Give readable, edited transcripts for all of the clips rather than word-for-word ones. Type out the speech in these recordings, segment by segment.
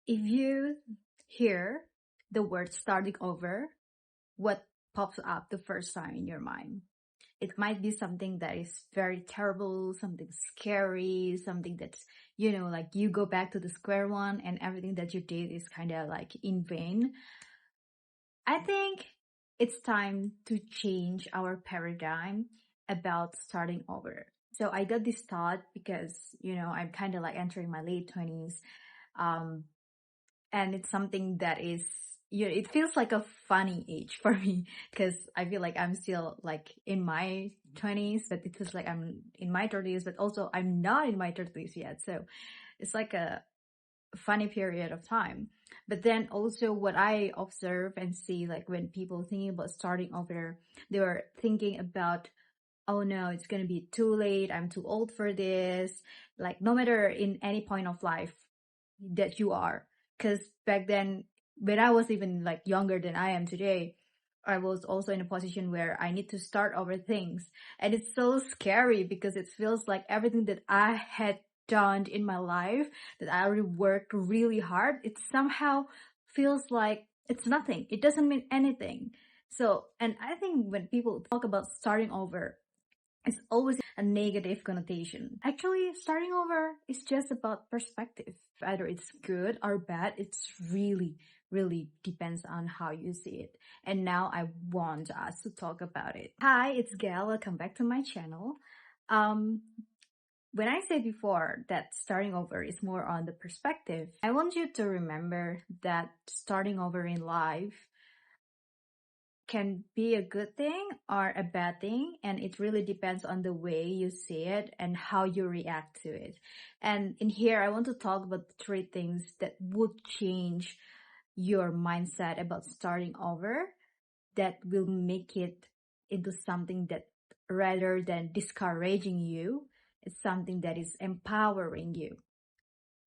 If you hear the word starting over, what pops up the first time in your mind? It might be something that is very terrible, something scary, something that's, like you go back to the square one and everything that you did is kind of like in vain. I think it's time to change our paradigm about starting over. So I got this thought because, I'm kind of like entering my late 20s. Um, and it's something that is, it feels like a funny age for me because I feel like I'm still like in my 20s, but it feels like I'm in my 30s, but also I'm not in my 30s yet. So it's like a funny period of time. But then also what I observe and see, like when people thinking about starting over, they were thinking about, oh no, it's going to be too late. I'm too old for this. Like no matter in any point of life that you are. Because back then, when I was even like younger than I am today, I was also in a position where I need to start over things. And it's so scary because it feels like everything that I had done in my life, that I already worked really hard, it somehow feels like it's nothing. It doesn't mean anything. So, and I think when people talk about starting over, it's always a negative connotation. Actually, starting over is just about perspective. Either it's good or bad, it's really depends on how you see it. And now I want us to talk about it. Hi, it's Gail. Welcome back to my channel. Um, when I said before that starting over is more on the perspective, I want you to remember that starting over in life can be a good thing or a bad thing, and it really depends on the way you see it and how you react to it. And in here I want to talk about three things that would change your mindset about starting over, that will make it into something that, rather than discouraging you, it's something that is empowering you.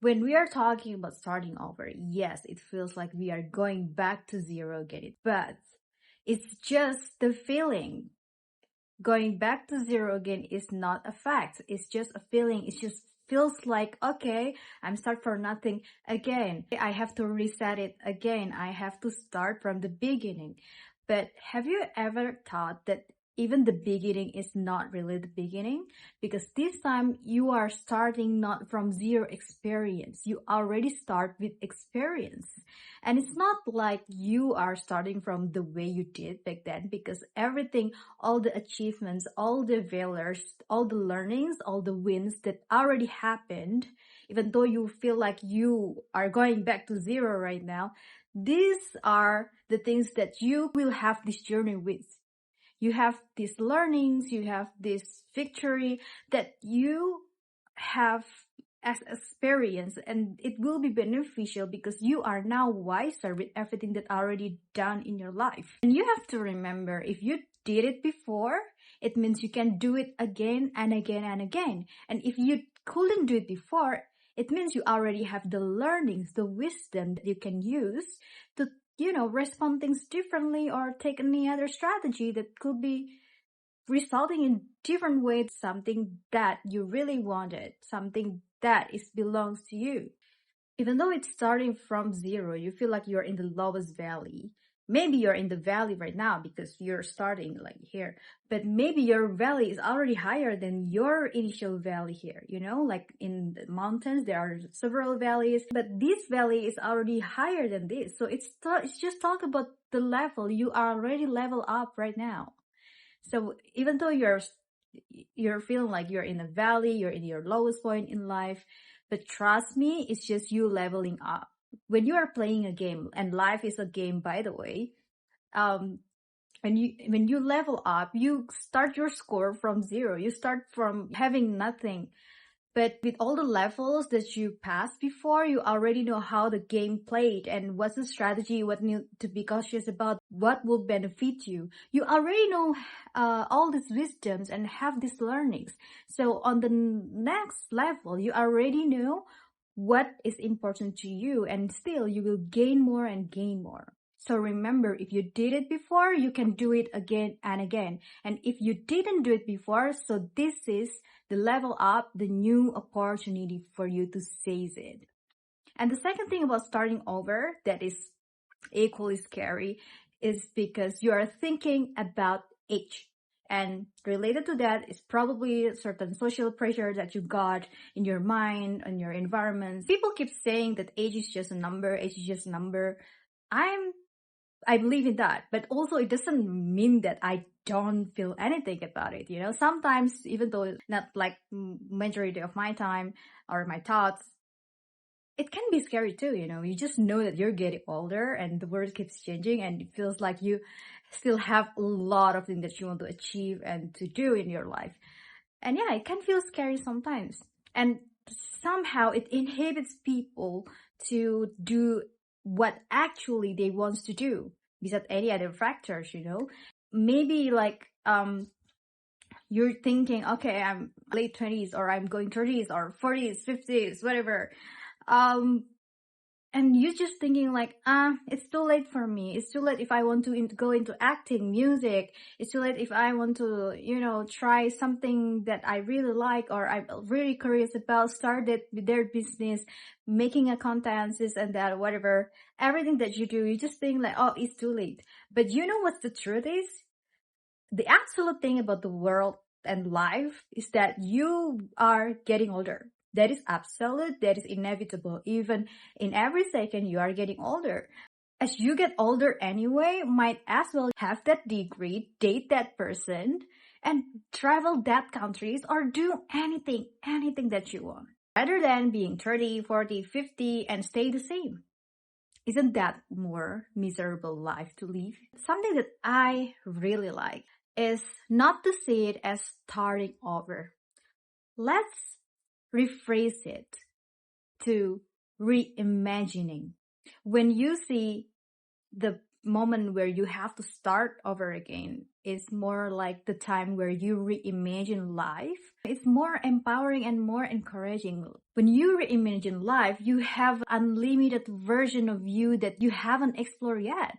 When we are talking about starting over, yes, it feels like we are going back to zero again, but it's just the feeling. Going back to zero again is not a fact. It's just a feeling. It just feels like, okay, I'm start for nothing again. I have to reset it again. I have to start from the beginning. But have you ever thought that even the beginning is not really the beginning? Because this time you are starting not from zero experience. You already start with experience. And it's not like you are starting from the way you did back then, because everything, all the achievements, all the failures, all the learnings, all the wins that already happened, even though you feel like you are going back to zero right now, these are the things that you will have this journey with. You have these learnings, you have this victory that you have as experience, and it will be beneficial because you are now wiser with everything that already done in your life. And you have to remember, if you did it before, it means you can do it again and again and again. And if you couldn't do it before, it means you already have the learnings, the wisdom that you can use to, respond things differently or take any other strategy that could be resulting in different ways, something that you really wanted, something that is belongs to you. Even though it's starting from zero, you feel like you're in the lowest valley. Maybe you're in the valley right now because you're starting like here, but maybe your valley is already higher than your initial valley here. Like in the mountains, there are several valleys, but this valley is already higher than this. So it's just talk about the level. You are already level up right now. So even though you're feeling like you're in a valley, you're in your lowest point in life, but trust me, it's just you leveling up. When you are playing a game, and life is a game, by the way, um, when you level up, you start your score from zero. You start from having nothing. But with all the levels that you passed before, you already know how the game played and what's the strategy, what need to be cautious about, what will benefit you. You already know all these wisdoms and have these learnings. So on the next level, you already know what is important to you, and still you will gain more and gain more. So remember, if you did it before, you can do it again and again. And if you didn't do it before, so this is the level up, the new opportunity for you to seize it. And the second thing about starting over that is equally scary is because you are thinking about age. And related to that is probably a certain social pressure that you got in your mind and your environment. People keep saying that age is just a number, age is just a number. I believe in that, but also it doesn't mean that I don't feel anything about it. Sometimes, even though not like majority of my time or my thoughts, it can be scary too. You just know that you're getting older and the world keeps changing and it feels like you still have a lot of things that you want to achieve and to do in your life. And yeah, it can feel scary sometimes. And somehow it inhibits people to do what actually they want to do without any other factors. Maybe like you're thinking, okay, I'm late 20s or I'm going 30s or 40s, 50s, whatever. And you're just thinking like, it's too late for me. It's too late if I want to go into acting, music. It's too late if I want to, try something that I really like or I'm really curious about, started with their business, making a content, this and that, whatever. Everything that you do, you just think like, oh, it's too late. But you know what the truth is? The absolute thing about the world and life is that you are getting older. That is absolute, that is inevitable. Even in every second, you are getting older. As you get older anyway, might as well have that degree, date that person, and travel that countries or do anything that you want. Rather than being 30, 40, 50 and stay the same. Isn't that more miserable life to live? Something that I really like is not to see it as starting over. Let's rephrase it to reimagining. When you see the moment where you have to start over again, it's more like the time where you reimagine life. It's more empowering and more encouraging. When you reimagine life, you have unlimited version of you that you haven't explored yet.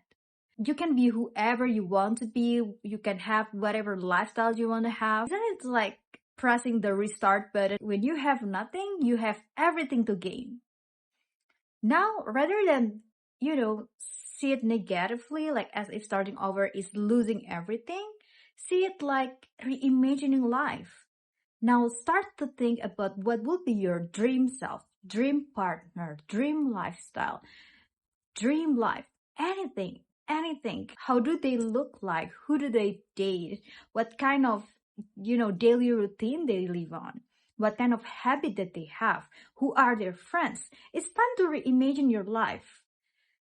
You can be whoever you want to be. You can have whatever lifestyle you want to have. Isn't it like pressing the restart button? When you have nothing, you have everything to gain. Now, rather than, see it negatively, like as if starting over is losing everything, see it like reimagining life. Now start to think about what would be your dream self, dream partner, dream lifestyle, dream life, anything. How do they look like? Who do they date? What kind of, daily routine they live on? What kind of habit that they have? Who are their friends? It's time to reimagine your life.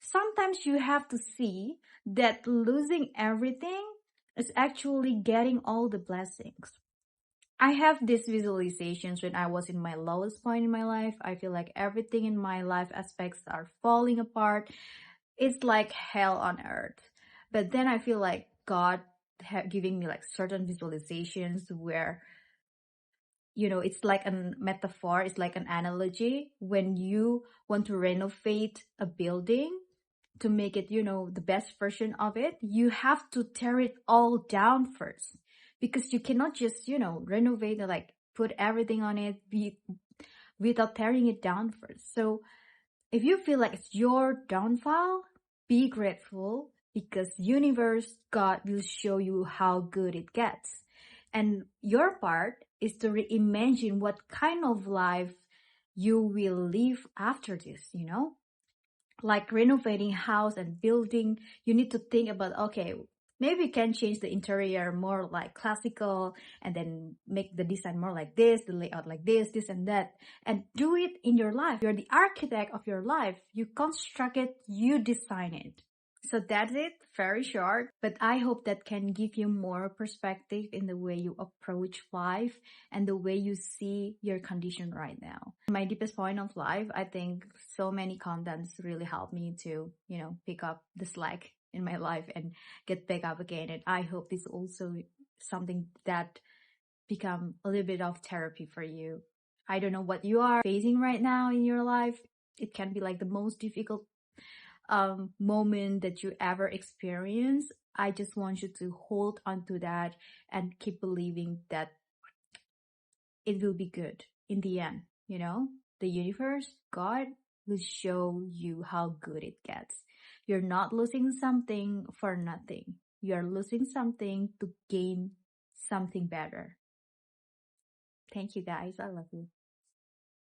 Sometimes you have to see that losing everything is actually getting all the blessings. I have these visualizations when I was in my lowest point in my life. I feel like everything in my life aspects are falling apart. It's like hell on earth. But then I feel like God giving me like certain visualizations where, it's like a metaphor, it's like an analogy. When you want to renovate a building to make it, the best version of it, you have to tear it all down first. Because you cannot just, renovate and like put everything on it without tearing it down first. So if you feel like it's your downfall, be grateful because universe, God will show you how good it gets. And your part is to reimagine what kind of life you will live after this, like renovating house and building. You need to think about, okay, maybe we can change the interior more like classical and then make the design more like this, the layout like this and that, and do it in your life. You're the architect of your life. You construct it, you design it. So that's it, very short, but I hope that can give you more perspective in the way you approach life and the way you see your condition right now. My deepest point of life, I think so many contents really helped me to, pick up the slack in my life and get back up again. And I hope this also something that become a little bit of therapy for you. I don't know what you are facing right now in your life. It can be like the most difficult moment that you ever experience. I just want you to hold on to that and keep believing that it will be good in the end. The universe, God, will show you how good it gets. You're not losing something for nothing. You're losing something to gain something better. Thank you guys. I love you.